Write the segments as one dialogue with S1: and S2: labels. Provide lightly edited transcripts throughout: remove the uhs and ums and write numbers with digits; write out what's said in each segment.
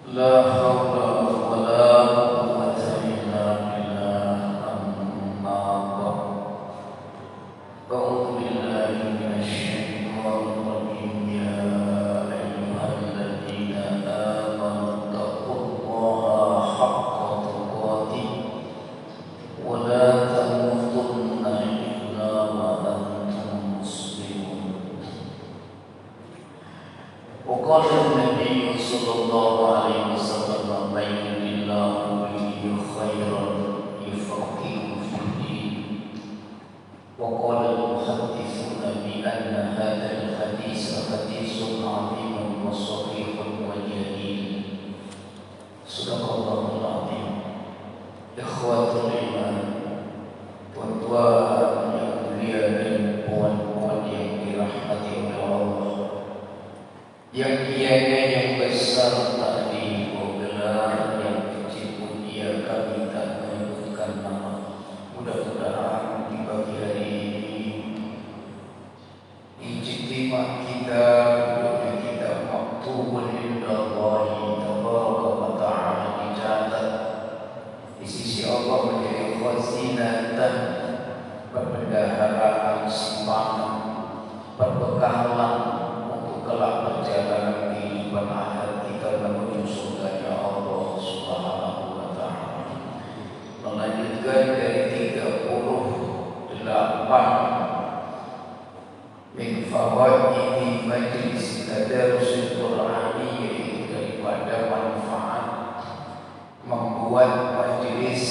S1: لا حول ولا قوة إلا بالله أما بعد أعوذ بالله من الشيطان الرجيم يا أيها الذين آمنوا اتقوا الله حق تقاته ولا تموتن إلا وأنتم مسلمون وقال النبي صلى الله عليه وسلم من يرد الله به خيرا يفقهه في الدين وقال المحدثون بأن هذا الحديث حديث عظيم وصحيح وجليل صدق الله العظيم إخوة الإيمان tuan-tuan yang mulia dan puan-puan yang dirahmati oleh Allah yang ianya yang besar tak digelar, yang kecil pun ia kami tak menyebutkan nama. Mudah-mudahan di pagi hari ini ijtimai kita, duduknya kita maktubun indallahi tabaraka wa ta'ala dicatat di sisi Allah menjadi khazinatan, perbendaharaan simpanan, perbekalan kelak perjalanan kehidupan akhirat kita menuju surganya Allah Subhanahu wa taala. Melanjutkan dari 38 min fawaidi majlis tadarusul Qur'ani, yaitu daripada manfaat membuat majlis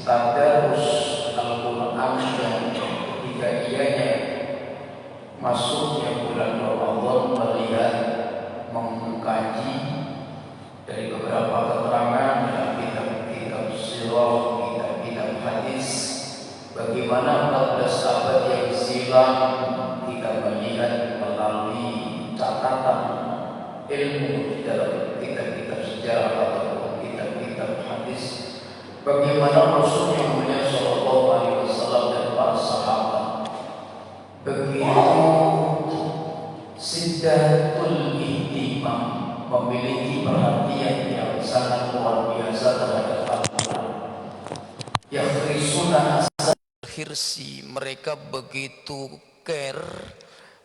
S1: tadarus Al-Qur'an yang ketika ianya masuknya bulan Ramadan, melihat mengkaji dari beberapa keterangan dalam kitab-kitab sirah, kitab-kitab hadis, bagaimana 14 abad yang silam kita melihat melalui catatan ilmu dalam kitab-kitab sejarah ataupun kitab-kitab hadis, bagaimana Rasul yang mulia Sallallahu Alaihi Wasallam dan para sahabat begitu siddatul ihtimam, memiliki perhatian yang sangat luar biasa terhadap Al-Quran. Yakhrisuna hirsi, mereka begitu care,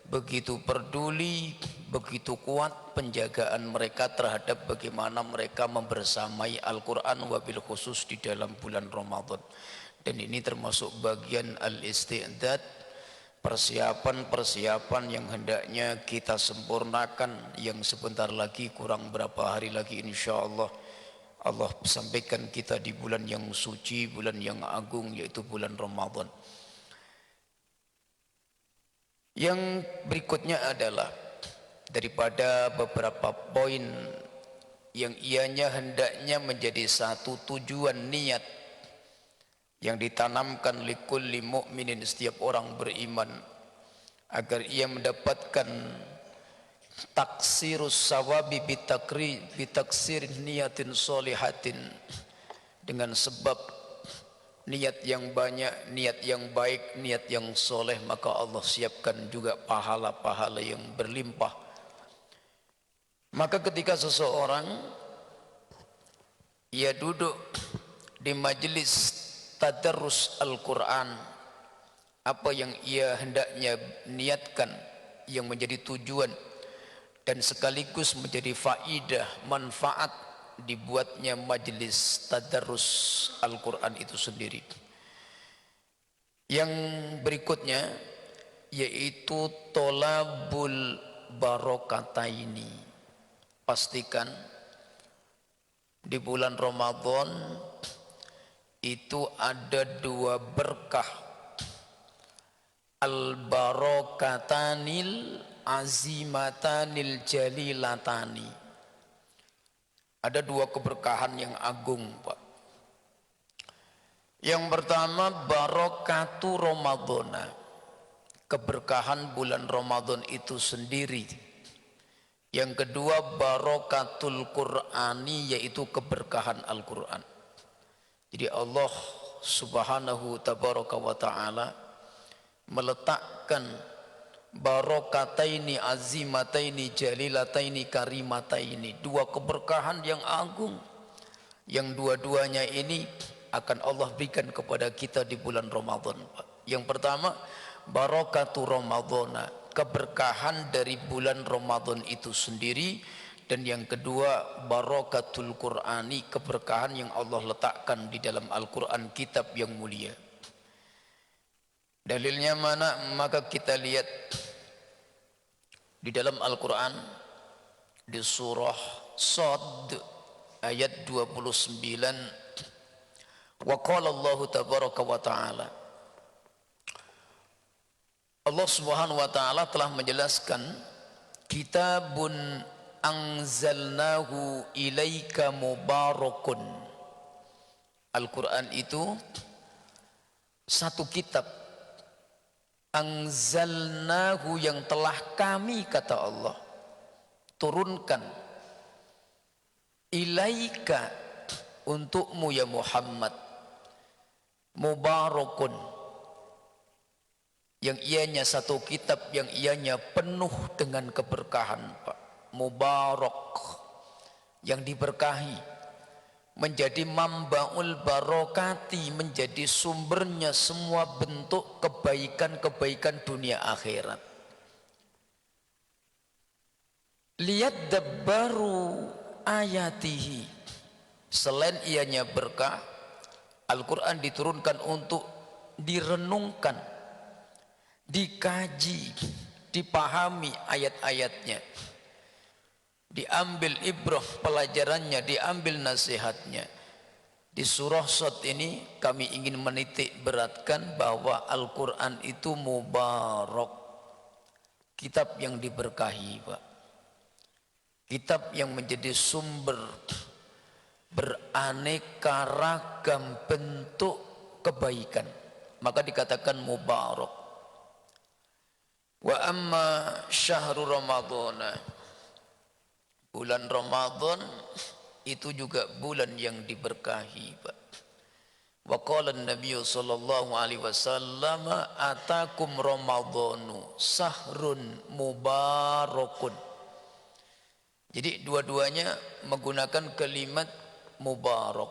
S1: begitu peduli, begitu kuat penjagaan mereka terhadap bagaimana mereka membersamai Al-Quran, wabil khusus di dalam bulan Ramadan. Dan ini termasuk bagian al-isti'dad, persiapan-persiapan yang hendaknya kita sempurnakan, yang sebentar lagi, kurang berapa hari lagi insyaallah Allah sampaikan kita di bulan yang suci, bulan yang agung, yaitu bulan Ramadan. Yang berikutnya adalah daripada beberapa poin yang ianya hendaknya menjadi satu tujuan niat yang ditanamkan likulli mu'minin, setiap orang beriman, agar ia mendapatkan taksirus sawabi bitaksir niyatin solihatin, dengan sebab niat yang banyak, niat yang baik, niat yang soleh, maka Allah siapkan juga pahala-pahala yang berlimpah. Maka ketika seseorang ia duduk di majelis tadarus Al-Quran, apa yang ia hendaknya niatkan yang menjadi tujuan dan sekaligus menjadi faidah, manfaat dibuatnya majelis tadarus Al-Quran itu sendiri. Yang berikutnya yaitu tolabul barokataini. Pastikan di bulan Ramadan itu ada dua berkah, al-barokatanil azimatanil jalilatani. Ada dua keberkahan yang agung, Pak. Yang pertama barokatu Ramadana, keberkahan bulan Ramadan itu sendiri. Yang kedua barokatul Qur'ani, yaitu keberkahan Al-Quran. Jadi Allah Subhanahu tabaraka wa ta'ala meletakkan barokataini azimataini jalilataini karimataini, dua keberkahan yang agung yang dua-duanya ini akan Allah berikan kepada kita di bulan Ramadan, Pak. Yang pertama, barakatu Ramadhana, keberkahan dari bulan Ramadan itu sendiri. Dan yang kedua, barakatul Qur'ani, keberkahan yang Allah letakkan di dalam Al-Quran, kitab yang mulia. Dalilnya mana? Maka kita lihat di dalam Al-Quran, di surah Shad ayat 29, wa qala Allah tabaraka wa ta'ala, Allah subhanahu wa ta'ala telah menjelaskan, kitabun anzalnahu ilaika mubarakun. Al-Quran itu satu kitab, anzalnahu yang telah kami, kata Allah, turunkan, ilaika untukmu ya Muhammad, mubarakun, yang ianya satu kitab yang ianya penuh dengan keberkahan, Pak. Mubarak, yang diberkahi, menjadi mambaul barokati, menjadi sumbernya semua bentuk kebaikan-kebaikan dunia akhirat. Lihat dabbaru ayatihi, selain ianya berkah, Al-Quran diturunkan untuk direnungkan, dikaji, dipahami ayat-ayatnya, diambil ibrah pelajarannya, diambil nasihatnya. Di surah Shad ini kami ingin menitik beratkan bahwa Al-Quran itu mubarak, kitab yang diberkahi, Pak. Kitab yang menjadi sumber beraneka ragam bentuk kebaikan, maka dikatakan mubarak. Wa amma syahrul ramadhana, bulan Ramadan itu juga bulan yang diberkahi, Pak. Wa qala an-nabiy sallallahu alaihi wasallam, atakum ramadhanu sahrun mubarakun. Jadi dua-duanya menggunakan kalimat mubarak.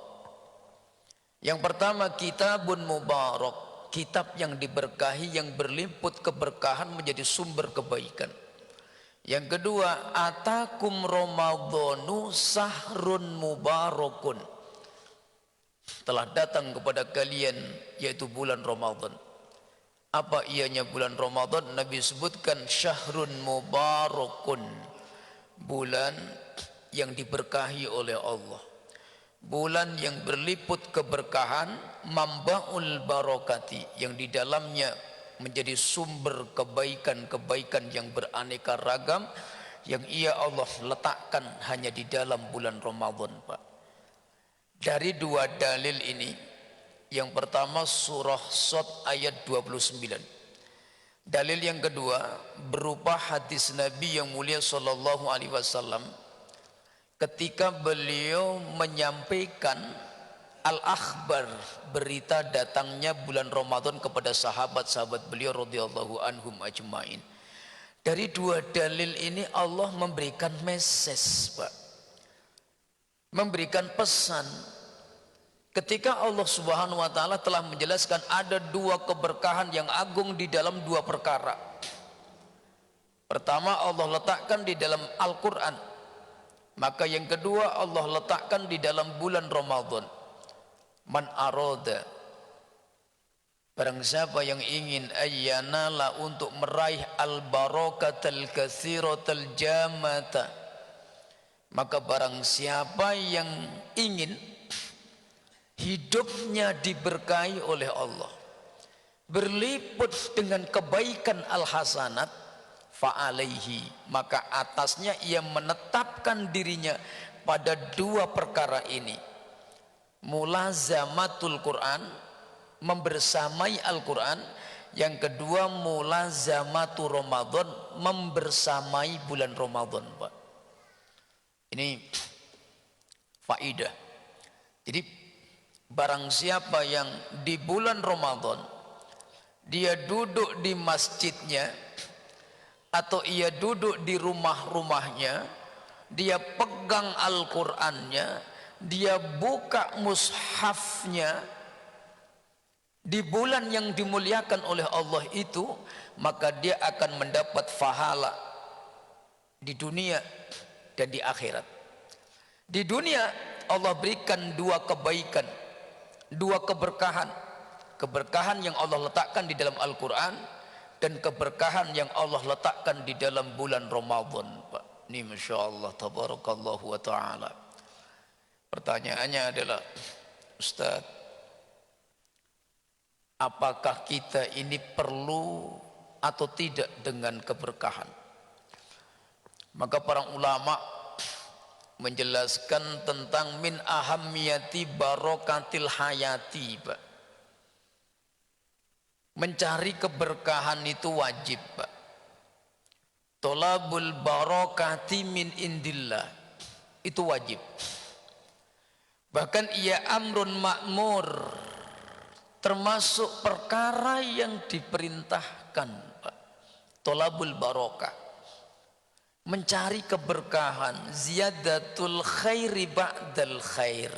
S1: Yang pertama, kitabun mubarak, kitab yang diberkahi, yang berlimput keberkahan, menjadi sumber kebaikan. Yang kedua, atakum ramadhanu sahrun mubarakun, telah datang kepada kalian yaitu bulan Ramadan. Apa ianya bulan Ramadan? Nabi sebutkan syahrun mubarakun, bulan yang diberkahi oleh Allah, bulan yang berliput keberkahan, mambaul barakati, yang di dalamnya menjadi sumber kebaikan-kebaikan yang beraneka ragam, yang ia Allah letakkan hanya di dalam bulan Ramadan, Pak. Dari dua dalil ini, yang pertama surah Shad ayat 29. Dalil yang kedua berupa hadis Nabi yang mulia sallallahu alaihi wasallam ketika beliau menyampaikan al-akhbar, berita datangnya bulan Ramadan kepada sahabat-sahabat beliau radhiyallahu anhum ajmain. Dari dua dalil ini Allah memberikan message, Pak. Memberikan pesan. Ketika Allah Subhanahu wa taala telah menjelaskan ada dua keberkahan yang agung di dalam dua perkara. Pertama, Allah letakkan di dalam Al-Qur'an. Maka yang kedua, Allah letakkan di dalam bulan Ramadan. Man aroda, barang siapa yang ingin ayyanala, untuk meraih al-barakatal katsiratal jamata, maka barang siapa yang ingin hidupnya diberkahi oleh Allah, berliput dengan kebaikan al-hasanat, fa'alaihi, maka atasnya ia menetapkan dirinya pada dua perkara ini. Mulazamatul Quran, membersamai Al-Quran. Yang kedua, mulazamatul Ramadan, membersamai bulan Ramadan, Pak. Ini faidah. Jadi barang siapa yang di bulan Ramadan dia duduk di masjidnya, atau ia duduk di rumah-rumahnya, dia pegang Al-Qur'annya, dia buka mushafnya di bulan yang dimuliakan oleh Allah itu, maka dia akan mendapat pahala di dunia dan di akhirat. Di dunia Allah berikan dua kebaikan, dua keberkahan. Keberkahan yang Allah letakkan di dalam Al-Qur'an dan keberkahan yang Allah letakkan di dalam bulan Ramadan, Pak. Ini Masya Allah, tabarakallahu wa ta'ala. Pertanyaannya adalah, Ustaz, apakah kita ini perlu atau tidak dengan keberkahan? Maka para ulama menjelaskan tentang min ahammiyati barokatil hayati, Pak. Mencari keberkahan itu wajib, Pak. Tolabul barokati min indillah, itu wajib. Bahkan ia amrun ma'mur, termasuk perkara yang diperintahkan, Pak. Tolabul barokah, mencari keberkahan, ziyadatul khairi ba'dal khair.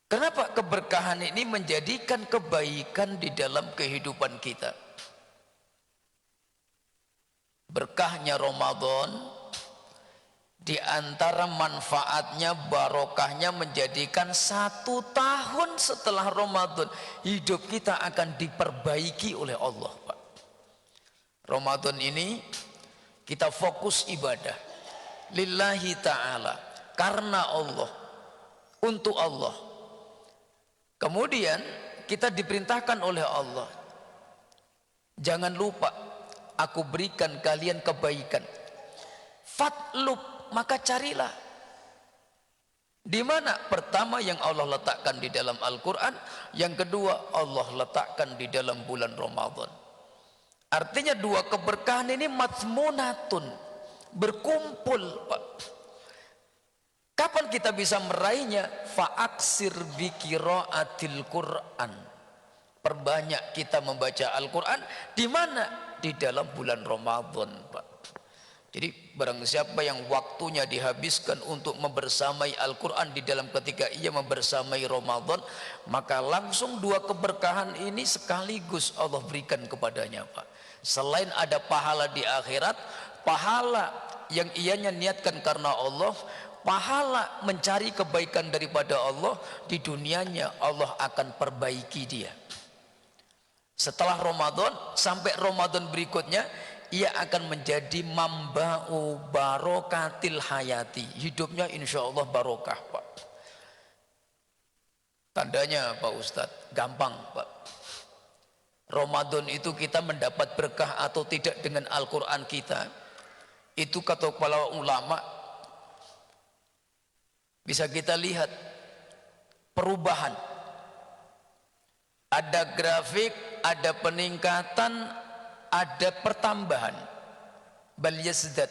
S1: Kenapa keberkahan ini menjadikan kebaikan di dalam kehidupan kita? Berkahnya Ramadan, di antara manfaatnya, barokahnya, menjadikan 1 tahun setelah Ramadan hidup kita akan diperbaiki oleh Allah, Pak. Ramadan ini kita fokus ibadah lillahi ta'ala, karena Allah, untuk Allah. Kemudian kita diperintahkan oleh Allah, jangan lupa aku berikan kalian kebaikan. Fatlub, maka carilah. Di mana? Pertama yang Allah letakkan di dalam Al-Qur'an, yang kedua Allah letakkan di dalam bulan Ramadan. Artinya dua keberkahan ini matsmunatun, berkumpul, Pak. Kapan kita bisa meraihnya? Fa'aksir biqiraatil Qur'an. Perbanyak kita membaca Al-Qur'an. Di mana? Di dalam bulan Ramadan, Pak. Jadi barang siapa yang waktunya dihabiskan untuk membersamai Al-Qur'an di dalam ketika ia membersamai Ramadan, maka langsung dua keberkahan ini sekaligus Allah berikan kepadanya, Pak. Selain ada pahala di akhirat, pahala yang ianya niatkan karena Allah, pahala mencari kebaikan daripada Allah, di dunianya Allah akan perbaiki dia. Setelah Ramadan sampai Ramadan berikutnya, ia akan menjadi mamba'u barokatil hayati. Hidupnya insya Allah barokah, Pak. Tandanya Pak Ustadz, gampang, Pak. Ramadan itu kita mendapat berkah atau tidak dengan Al-Quran kita, itu kata kepala ulama, bisa kita lihat perubahan. Ada grafik, ada peningkatan, ada pertambahan. Bal yazdad.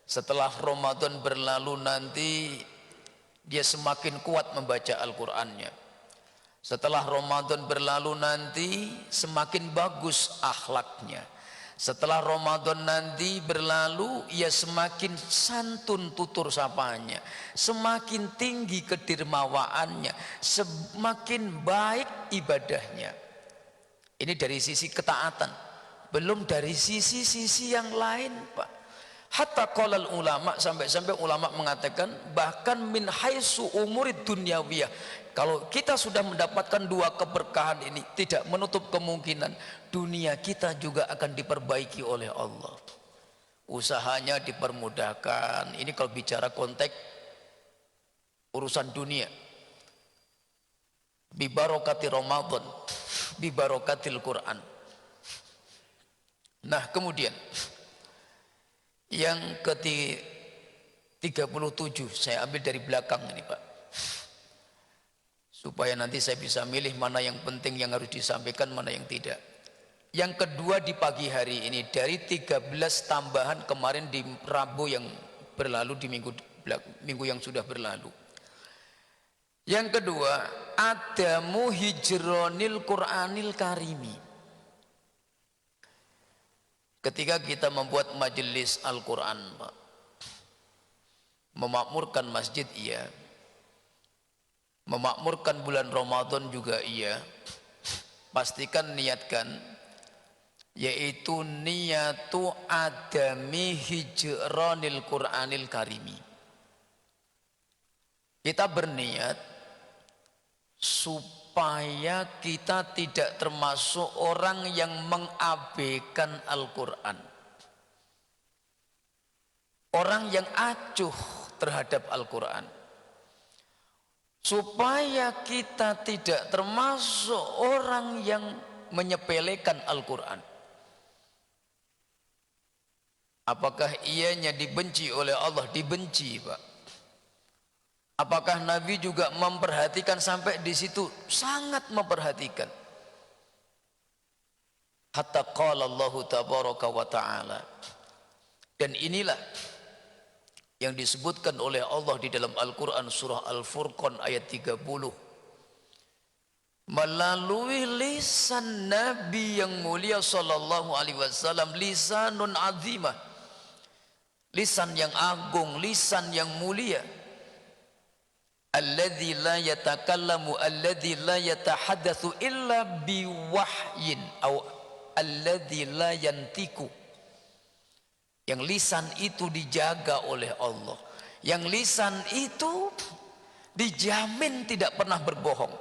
S1: Setelah Ramadan berlalu nanti dia semakin kuat membaca Al-Qur'annya. Setelah Ramadan berlalu nanti semakin bagus akhlaknya. Setelah Ramadan nanti berlalu, ia semakin santun tutur sapanya, semakin tinggi kedermawaannya, semakin baik ibadahnya. Ini dari sisi ketaatan, belum dari sisi-sisi yang lain, Pak. Hatta qalal ulama, sampai-sampai ulama mengatakan bahkan min haitsu umurid dunyawiyah, kalau kita sudah mendapatkan dua keberkahan ini, tidak menutup kemungkinan dunia kita juga akan diperbaiki oleh Allah. Usahanya dipermudahkan. Ini kalau bicara konteks urusan dunia. Bi barokati Ramadan, bi barokatil Quran. Nah, kemudian yang ke-37 saya ambil dari belakang ini, Pak, supaya nanti saya bisa milih mana yang penting yang harus disampaikan, mana yang tidak. Yang kedua di pagi hari ini, dari 13 tambahan kemarin di Rabu yang berlalu, di minggu yang sudah berlalu. Yang kedua, adamu hijronil Qur'anil karimi, Ketika kita membuat majelis Al-Quran, Pak, memakmurkan masjid iya, memakmurkan bulan Ramadan juga iya, pastikan niatkan, yaitu niyatu adami hijranil Qur'anil karimi. Kita berniat supaya kita tidak termasuk orang yang mengabaikan Al-Quran, orang yang acuh terhadap Al-Quran, supaya kita tidak termasuk orang yang menyepelekan Al-Quran. Apakah ianya dibenci oleh Allah? Dibenci, Pak. Apakah Nabi juga memperhatikan sampai di situ? Sangat memperhatikan. Hatta qala Allah tabaraka wa ta'ala. Dan inilah yang disebutkan oleh Allah di dalam Al-Quran surah Al-Furqan ayat 30. Melalui lisan Nabi yang mulia sallallahu alaihi wasallam, lisanun azimah, lisan yang agung, lisan yang mulia, alladzi la yatakallamu alladzi la yatahaddatsu illa biwahyin atau alladzi la yantiku, yang lisan itu dijaga oleh Allah, yang lisan itu dijamin tidak pernah berbohong,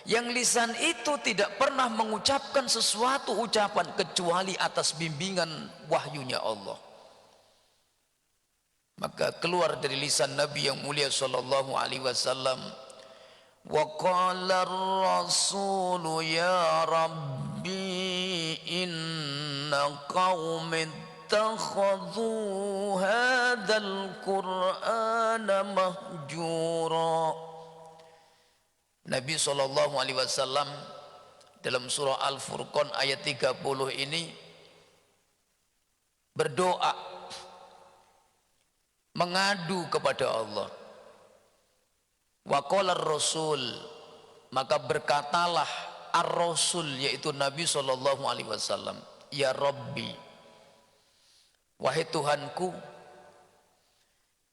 S1: yang lisan itu tidak pernah mengucapkan sesuatu ucapan kecuali atas bimbingan wahyunya Allah. Maka keluar dari lisan Nabi yang mulia sallallahu alaihi wasallam, wa qala ar-rasul ya rabbi inna qaumi ittakhadhu hadzal qur'ana mahjura. Nabi sallallahu alaihi wasallam dalam surah Al-Furqan ayat 30 ini berdoa, mengadu kepada Allah. Wa qala ar-rasul, maka berkatalah ar-rasul, yaitu Nabi sallallahu alaihi wasallam, ya Rabbi, wahai Tuhanku,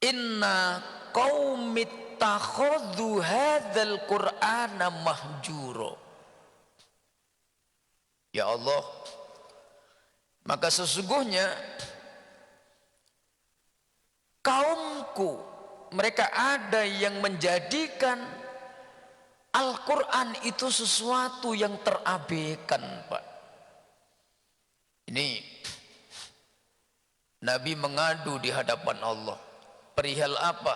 S1: inna qaumi ittakhadhu hadzal qur'ana mahjura. Ya Allah, maka sesungguhnya kaumku, mereka ada yang menjadikan Al-Quran itu sesuatu yang terabaikan, Pak. Ini Nabi mengadu di hadapan Allah. Perihal apa?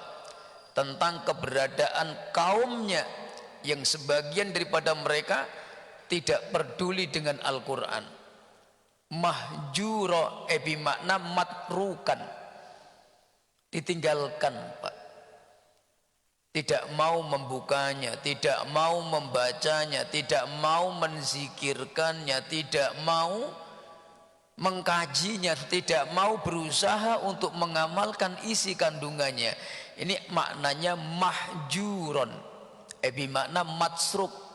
S1: Tentang keberadaan kaumnya yang sebagian daripada mereka tidak peduli dengan Al-Quran. Mahjura bimakna matrukan, ditinggalkan, Pak. Tidak mau membukanya, tidak mau membacanya, tidak mau menzikirkannya, tidak mau mengkajinya, tidak mau berusaha untuk mengamalkan isi kandungannya. Ini maknanya mahjuron, bimakna matsruk.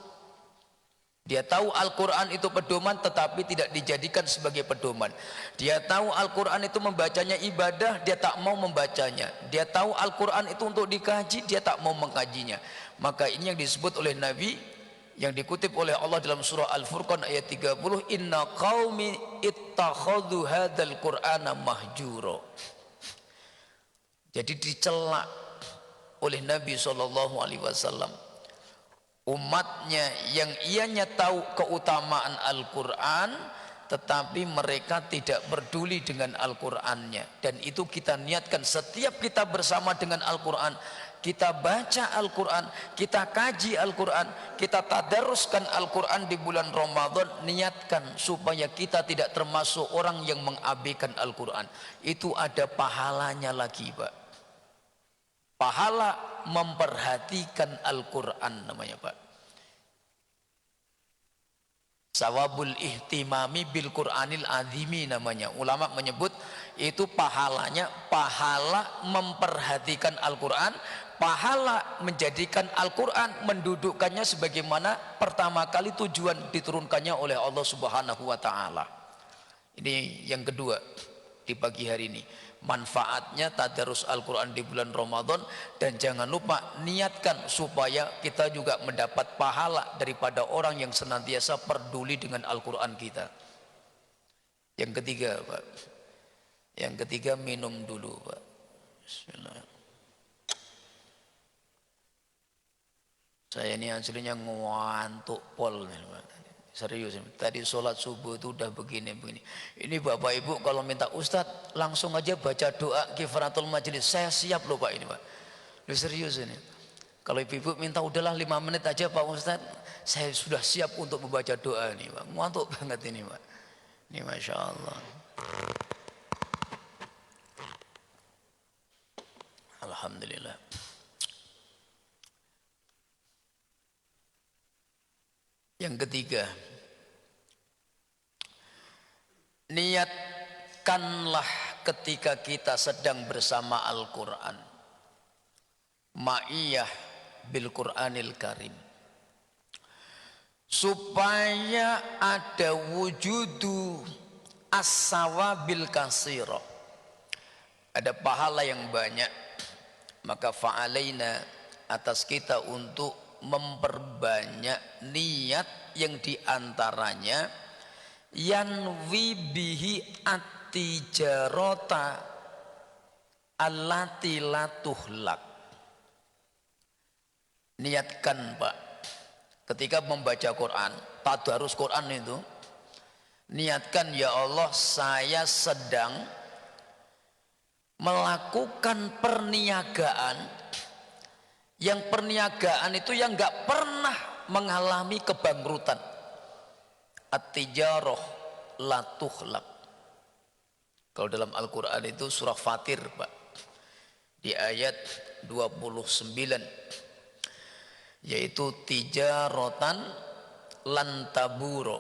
S1: Dia tahu Al-Quran itu pedoman tetapi tidak dijadikan sebagai pedoman. Dia tahu Al-Quran itu membacanya ibadah, dia tak mau membacanya. Dia tahu Al-Quran itu untuk dikaji, dia tak mau mengkajinya. Maka ini yang disebut oleh Nabi, yang dikutip oleh Allah dalam surah Al-Furqan ayat 30, inna qaumi ittakhadhu hadzal qur'ana mahjura. Jadi dicela oleh Nabi SAW umatnya yang ianya tahu keutamaan Al-Quran tetapi mereka tidak peduli dengan Al-Qurannya. Dan itu kita niatkan setiap kita bersama dengan Al-Quran, kita baca Al-Quran, kita kaji Al-Quran, kita tadaruskan Al-Quran di bulan Ramadan, niatkan supaya kita tidak termasuk orang yang mengabaikan Al-Quran. Itu ada pahalanya lagi, Pak. Pahala memperhatikan Al-Quran namanya, Pak. Sawabul ihtimami bil Qur'anil azimi namanya. Ulama menyebut itu pahalanya pahala memperhatikan Al-Quran, pahala menjadikan Al-Quran, mendudukkannya sebagaimana pertama kali tujuan diturunkannya oleh Allah Subhanahu wa ta'ala. Ini yang kedua di pagi hari ini. Manfaatnya tadarus Al-Quran di bulan Ramadan, dan jangan lupa niatkan supaya kita juga mendapat pahala daripada orang yang senantiasa peduli dengan Al-Quran kita. Yang ketiga, Pak. Yang ketiga, minum dulu, Pak. Bismillah. Saya ini aslinya ngantuk pol, Pak. Serius, tadi sholat subuh itu udah begini. Ini Bapak Ibu kalau minta Ustadz langsung aja baca doa kifaratul majelis, saya siap loh Pak ini Pak. Loh, serius ini. Kalau ibu-ibu minta udahlah 5 menit aja Pak Ustadz, saya sudah siap untuk membaca doa ini Pak. Ngantuk banget ini Pak. Ini Masya Allah. Alhamdulillah. Yang ketiga, niatkanlah ketika kita sedang bersama Al-Quran, ma'iyah bil Quranil Karim, supaya ada wujudu as-sawabil kasiro, ada pahala yang banyak. Maka fa'alaina, atas kita untuk memperbanyak niat yang diantaranya yanwi bihi at-tijarata allati la tuhlak. Niatkan Pak, ketika membaca Quran, tadarus Quran itu, niatkan, ya Allah saya sedang melakukan perniagaan, yang perniagaan itu yang nggak pernah mengalami kebangkrutan. At-tijarah la tuhlak. Kalau dalam Al-Quran itu surah Fatir Pak, di ayat 29, yaitu tijarotan lantaburo,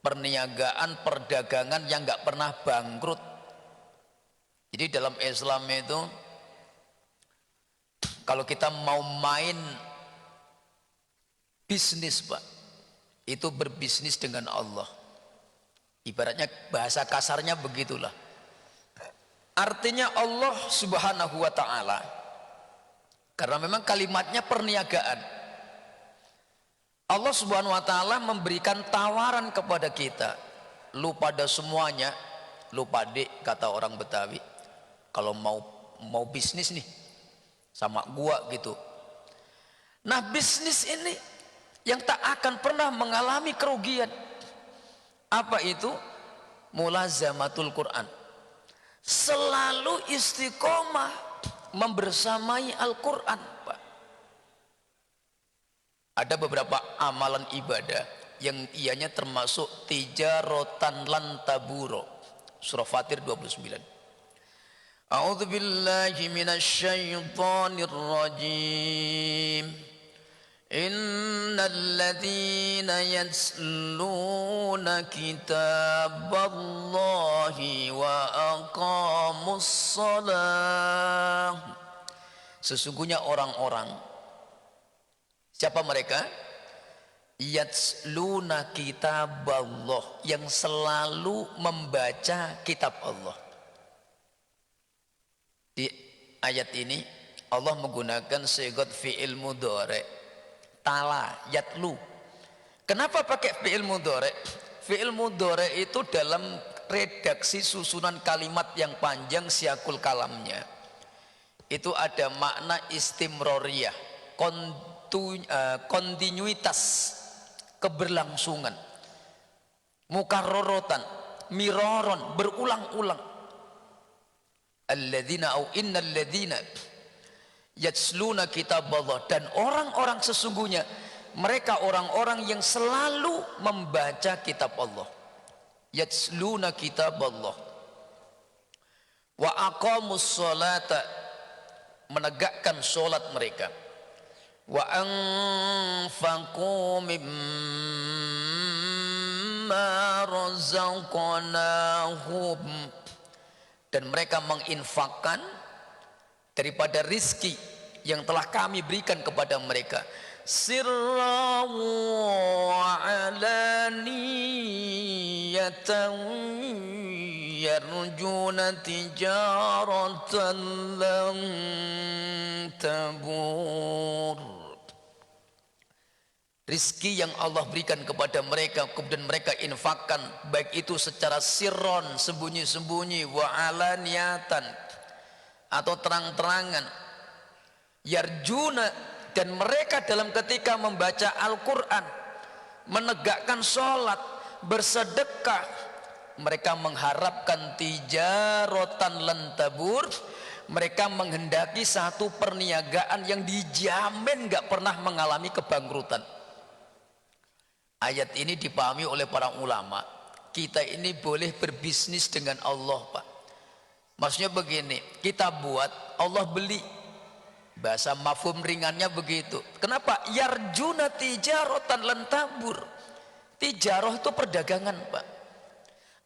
S1: perniagaan perdagangan yang nggak pernah bangkrut. Jadi dalam Islam itu kalau kita mau main bisnis Pak, itu berbisnis dengan Allah. Ibaratnya bahasa kasarnya begitulah. Artinya Allah Subhanahu wa ta'ala, karena memang kalimatnya perniagaan, Allah Subhanahu wa ta'ala memberikan tawaran kepada kita. Lu pada semuanya, lu pade kata orang Betawi, kalau mau bisnis nih sama gua gitu. Nah bisnis ini yang tak akan pernah mengalami kerugian. Apa itu? Mulazamatul Quran. Selalu istiqomah membersamai Al-Quran Pak. Ada beberapa amalan ibadah yang ianya termasuk tijarotan lantaburo, surah Fatir 29. A'udzu billahi minasy syaithanir rajim. Innal ladzina yatluna kitaballahi wa aqamus shalah. Sesungguhnya orang-orang, siapa mereka? Yatluna kitaballah, yang selalu membaca kitab Allah. Di ayat ini Allah menggunakan sigat fi'il mudhari, tala, yatlu. Kenapa pakai fi'il mudhari? Fi'il mudhari itu dalam redaksi susunan kalimat yang panjang, siakul kalamnya itu ada makna istimroriyah, kontinuitas, keberlangsungan, mukarrorotan, miroron, berulang-ulang. Alladzina au innal ladzina yatsluna kitaballah, dan orang-orang sesungguhnya mereka orang-orang yang selalu membaca kitab Allah. Yatsluna kitaballah wa aqamus sholata, menegakkan sholat mereka, wa anfaqu mimma razaqnahum, dan mereka menginfakkan daripada rizki yang telah kami berikan kepada mereka. sirra wa alaniyatan yarjuna tijaratan lan tabur. Rizki yang Allah berikan kepada mereka kemudian mereka infakkan, baik itu secara sirron, sembunyi-sembunyi, wa alaniyatan atau terang-terangan, yarjuna, dan mereka dalam ketika membaca Al-Quran, menegakkan sholat, bersedekah, mereka mengharapkan tijaratan lan tabur, mereka menghendaki satu perniagaan yang dijamin gak pernah mengalami kebangkrutan. Ayat ini dipahami oleh para ulama, kita ini boleh berbisnis dengan Allah, Pak. Maksudnya begini, kita buat, Allah beli. Bahasa mafhum ringannya begitu. Kenapa? Yarjuna tijaratan lan tabur. Tijarah itu perdagangan, Pak.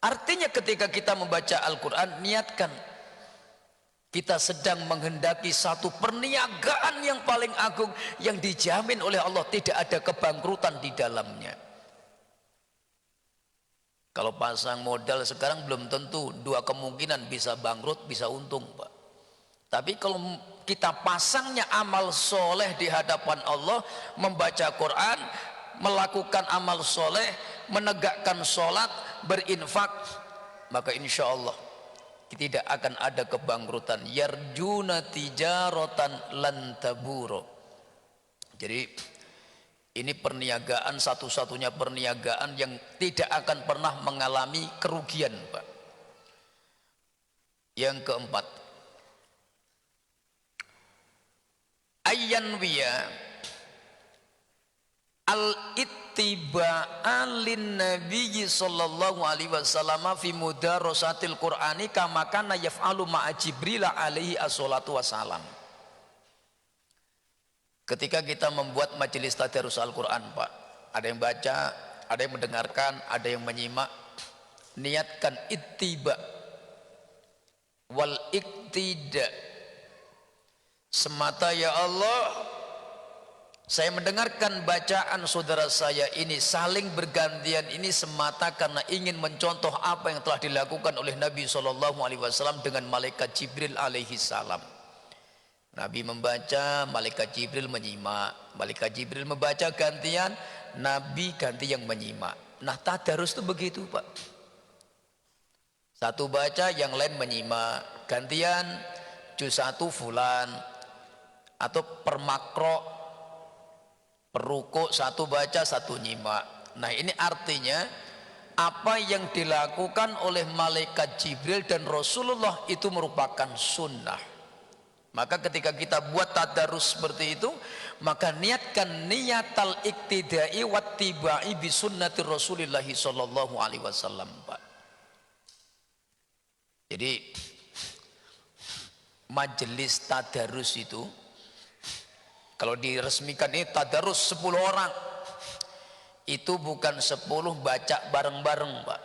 S1: Artinya ketika kita membaca Al-Quran, niatkan kita sedang menghendaki satu perniagaan yang paling agung yang dijamin oleh Allah, tidak ada kebangkrutan di dalamnya. Kalau pasang modal sekarang belum tentu, dua kemungkinan, bisa bangkrut, bisa untung, Pak. Tapi kalau kita pasangnya amal soleh di hadapan Allah, membaca Quran, melakukan amal soleh, menegakkan sholat, berinfak, maka insya Allah tidak akan ada kebangkrutan. Yarjuna tijaratan lan taburo. Jadi ini perniagaan, satu-satunya perniagaan yang tidak akan pernah mengalami kerugian, Pak. Yang keempat, ayyanwiya al-ittiba'a lin nabiyyi sallallahu alaihi wasallam fi mudarasatil qur'ani kama kana yaf'alu ma'a Jibril alaihi assalatu wassalam. Ketika kita membuat majelis tadarus Al-Qur'an, Pak, ada yang baca, ada yang mendengarkan, ada yang menyimak, niatkan ittiba wal iktida semata. Ya Allah, saya mendengarkan bacaan saudara saya ini, saling bergantian ini semata karena ingin mencontoh apa yang telah dilakukan oleh Nabi SAW dengan malaikat Jibril alaihi salam. Nabi membaca, malaikat Jibril menyimak, malaikat Jibril membaca gantian, Nabi ganti yang menyimak. Nah, tadarus itu begitu, Pak. Satu baca, yang lain menyimak, gantian juz 1 fulan, atau per makro, perukuk, satu baca satu nyimak. Nah, ini artinya apa yang dilakukan oleh malaikat Jibril dan Rasulullah itu merupakan sunnah. Maka ketika kita buat tadarus seperti itu, maka niatkan niatal iktidai wattibai bi sunnati Rasulillah sallallahu alaihi wasallam, Pak. Jadi majelis tadarus itu kalau diresmikan ini tadarus 10 orang, itu bukan 10 baca bareng-bareng, Pak.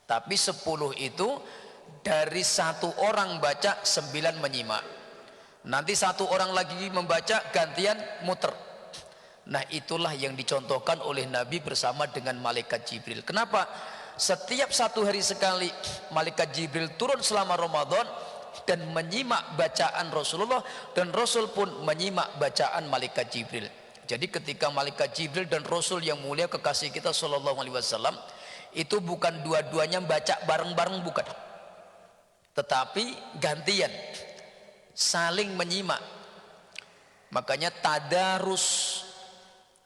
S1: Tapi 10 itu dari 1 orang baca, 9 menyimak. Nanti 1 orang lagi membaca, gantian muter. Nah, itulah yang dicontohkan oleh Nabi bersama dengan malaikat Jibril. Kenapa? Setiap 1 hari sekali malaikat Jibril turun selama Ramadan dan menyimak bacaan Rasulullah, dan Rasul pun menyimak bacaan malaikat Jibril. Jadi ketika malaikat Jibril dan Rasul yang mulia kekasih kita sallallahu alaihi wasallam itu bukan dua-duanya baca bareng-bareng, bukan, tetapi gantian, saling menyimak. Makanya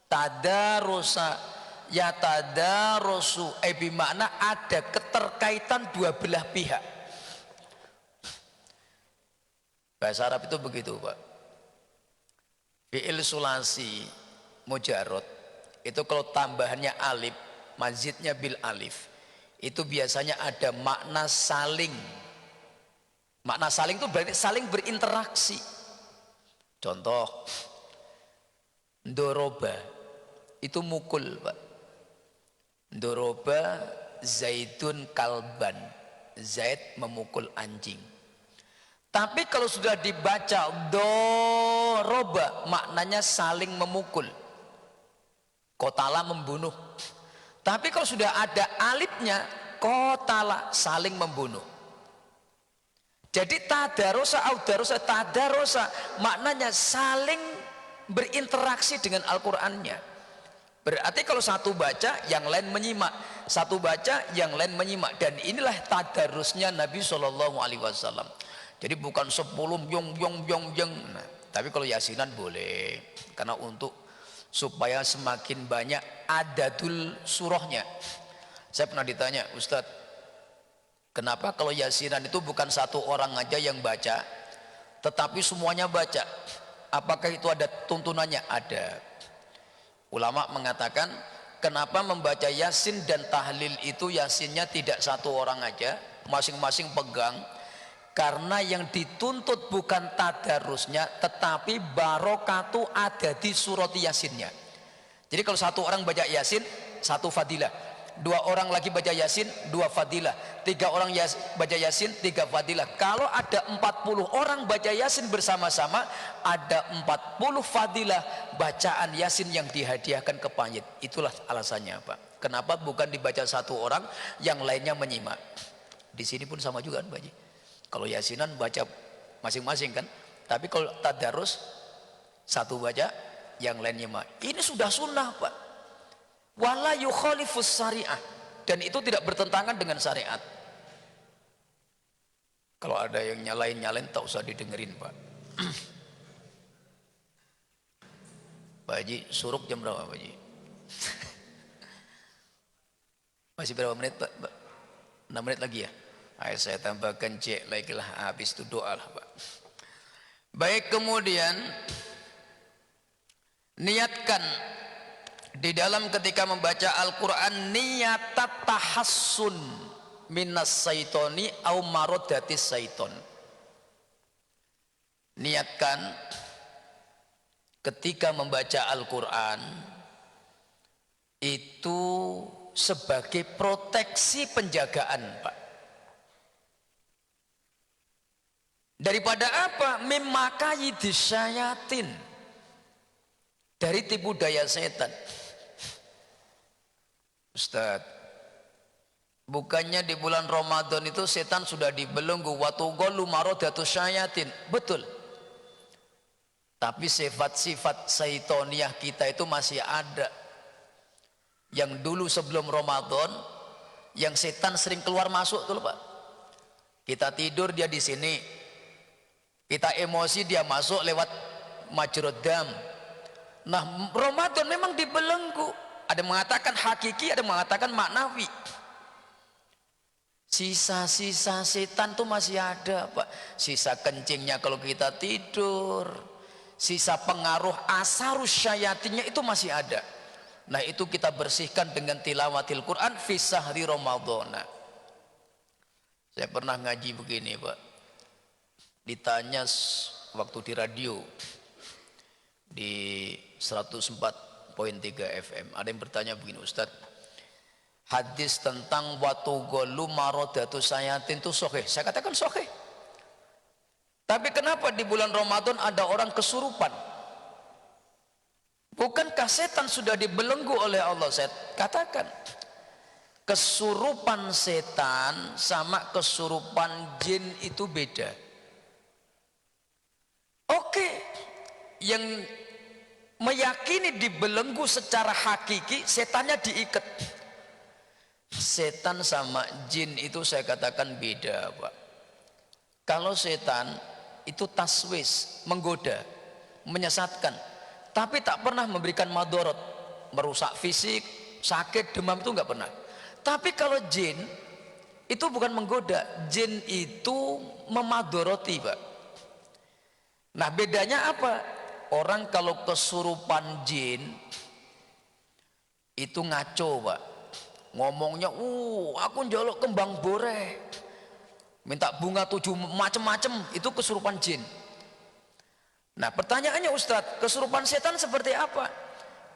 S1: tadarusa ya tadarusu, bermakna ada keterkaitan dua belah pihak. Bahasa Arab itu begitu, Pak. Fi'il sulasi mujarrad itu kalau tambahannya alif, mazidnya bil alif, itu biasanya ada makna saling. Makna saling itu berarti saling berinteraksi. Contoh, ndoroba itu mukul, Pak. Ndoroba Zaidun kalban, Zaid memukul anjing. Tapi kalau sudah dibaca doroba, maknanya saling memukul. Kotala membunuh. Tapi kalau sudah ada alifnya, kotala saling membunuh. Jadi tadarosa, audarosa, tadarosa maknanya saling berinteraksi dengan Al-Qur'annya. Berarti kalau satu baca, yang lain menyimak. Satu baca, yang lain menyimak. Dan inilah tadarusnya Nabi SAW. Jadi bukan 10 byong. Nah, tapi kalau yasinan boleh. Karena untuk supaya semakin banyak adadul surahnya. Saya pernah ditanya, Ustadz, kenapa kalau yasinan itu bukan satu orang aja yang baca, tetapi semuanya baca? Apakah itu ada tuntunannya? Ada. Ulama mengatakan, kenapa membaca yasin dan tahlil itu yasinnya tidak satu orang aja, masing-masing pegang? Karena yang dituntut bukan tadarusnya, tetapi barokatu ada di surat yasinnya. Jadi kalau satu orang baca yasin, satu fadilah. Dua orang lagi baca yasin, dua fadilah. Tiga orang baca yasin, tiga fadilah. Kalau ada 40 orang baca yasin bersama-sama, ada 40 fadilah bacaan yasin yang dihadiahkan ke panyit. Itulah alasannya, Pak. Kenapa bukan dibaca satu orang, yang lainnya menyimak? Di sini pun sama juga, Pak Haji. Kalau yasinan baca masing-masing kan, tapi kalau tadarus satu baca, yang lain nyimak. Ini sudah sunnah, Pak. Wala yukhalifus syariah, dan itu tidak bertentangan dengan syariat. Kalau ada yang nyalain tak usah didengerin, Pak. Pak Haji, suruk jam berapa, Pak Haji? Masih berapa menit, Pak? 6 menit lagi ya? Ayo saya tambahkan cek lagi lah, habis itu doa lah, Pak. Baik, kemudian niatkan di dalam ketika membaca Al-Quran niatat tahassun minas saitoni au marodatis saiton. Niatkan ketika membaca Al-Quran itu sebagai proteksi penjagaan, Pak. Daripada apa? Memakai disyayatin, dari tipu daya setan. Ustaz, bukannya di bulan Ramadan itu setan sudah dibelenggu, watugollu marodatus syayatin? Betul. Tapi sifat-sifat syaitoniah kita itu masih ada. Yang dulu sebelum Ramadan, yang setan sering keluar masuk tuh, Pak. Kita tidur dia di sini, kita emosi dia masuk lewat majrud dam. Nah, Ramadan memang dibelenggu. Ada mengatakan hakiki, ada mengatakan maknawi. Sisa-sisa setan tuh masih ada, Pak. Sisa kencingnya kalau kita tidur, sisa pengaruh asarus syayatinnya itu masih ada. Nah, itu kita bersihkan dengan tilawatil Quran fi sahri Ramadhana. Saya pernah ngaji begini, Pak. Ditanya waktu di radio di 104.3 FM, ada yang bertanya begini, Ustaz, hadis tentang watugollu marodatus sayatin itu sahih? Saya katakan sahih. Tapi kenapa di bulan Ramadan ada orang kesurupan? Bukankah setan sudah dibelenggu oleh Allah? Saya katakan, kesurupan setan sama kesurupan jin itu beda. Oke, yang meyakini dibelenggu secara hakiki, setannya diikat. Setan sama jin itu saya katakan beda, Pak. Kalau setan itu taswis, menggoda, menyesatkan, tapi tak pernah memberikan madorot, merusak fisik, sakit, demam, itu nggak pernah. Tapi kalau jin itu bukan menggoda, jin itu memadoroti, Pak. Nah, bedanya apa? Orang kalau kesurupan jin itu ngaco, Pak. Ngomongnya, aku njaluk kembang boreh, minta bunga 7 macem-macem, itu kesurupan jin. Nah, pertanyaannya, Ustadz, kesurupan setan seperti apa?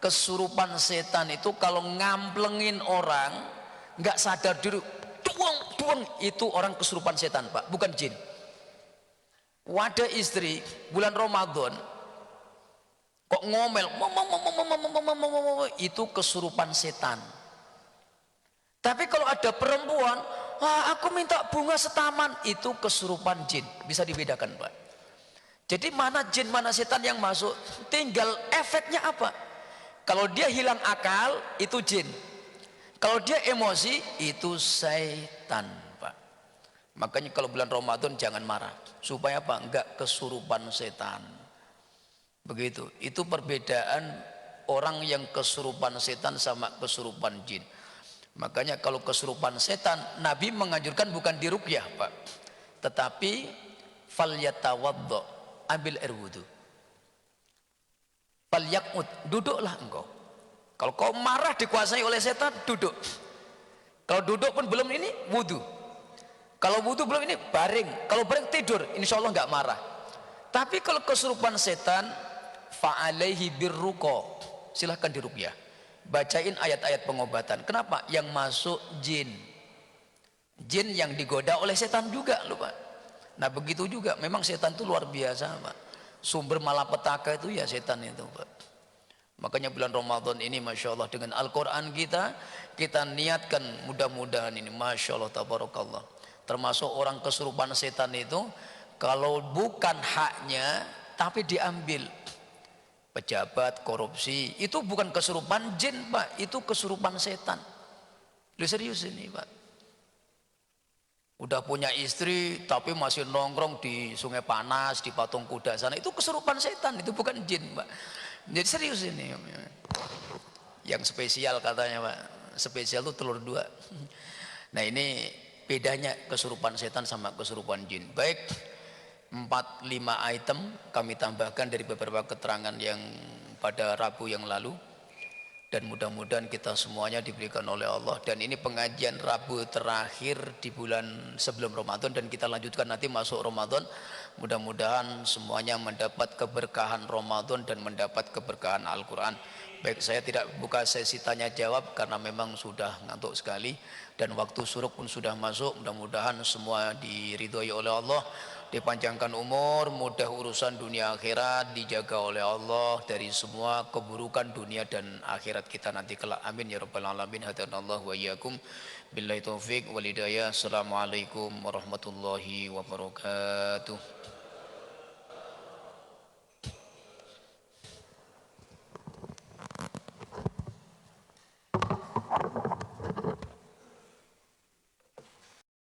S1: Kesurupan setan itu kalau ngamplengin orang nggak sadar diri, tuang, itu orang kesurupan setan, Pak, bukan jin. Wadah istri bulan Ramadan kok ngomel, itu kesurupan setan. Tapi kalau ada perempuan, aku minta bunga setaman, itu kesurupan jin. Bisa dibedakan, Pak. Jadi mana jin mana setan yang masuk, tinggal efeknya apa. Kalau dia hilang akal, itu jin. Kalau dia emosi, itu setan, Pak. Makanya kalau bulan Ramadan jangan marah, supaya apa? Enggak kesurupan setan. Begitu. Itu perbedaan orang yang kesurupan setan sama kesurupan jin. Makanya kalau kesurupan setan, Nabi menganjurkan bukan diruqyah, Pak, tetapi falyatawaddo, ambil air wudu, falyaqut, duduklah engkau. Kalau kau marah dikuasai oleh setan, duduk. Kalau duduk pun belum ini, wudu. Kalau wudu belum ini, baring. Kalau baring tidur, insya Allah nggak marah. Tapi kalau kesurupan setan, fa'alaihi birruqa, silahkan diruqyah, bacain ayat-ayat pengobatan. Kenapa? Yang masuk jin, jin yang digoda oleh setan juga loh, Pak. Nah begitu juga, memang setan itu luar biasa, Pak. Sumber malapetaka itu ya setan itu, Pak. Makanya bulan Ramadan ini Masya Allah dengan Al-Quran kita niatkan, mudah-mudahan ini Masya Allah tabarakallah, termasuk orang kesurupan setan itu, kalau bukan haknya tapi diambil, pejabat korupsi, itu bukan kesurupan jin, Pak, itu kesurupan setan. Lu serius ini, Pak. Udah punya istri tapi masih nongkrong di Sungai Panas, di patung kuda sana, itu kesurupan setan, itu bukan jin, Pak. Jadi serius ini. Yang spesial katanya, Pak, spesial itu telur dua. Nah ini bedanya kesurupan setan sama kesurupan jin. Baik, 4-5 item kami tambahkan dari beberapa keterangan yang pada Rabu yang lalu, dan mudah-mudahan kita semuanya diberikan oleh Allah. Dan ini pengajian Rabu terakhir di bulan sebelum Ramadan, dan kita lanjutkan nanti masuk Ramadan. Mudah-mudahan semuanya mendapat keberkahan Ramadan dan mendapat keberkahan Al-Quran. Baik, saya tidak buka sesi tanya jawab karena memang sudah ngantuk sekali dan waktu suruk pun sudah masuk. Mudah-mudahan semua diridhoi oleh Allah, dipanjangkan umur, mudah urusan dunia akhirat, dijaga oleh Allah dari semua keburukan dunia dan akhirat kita nanti kelak. Amin ya rabbal alamin. Hadanallahu wa iyyakum. Billahi taufik wal hidayah. Assalamualaikum warahmatullahi wabarakatuh.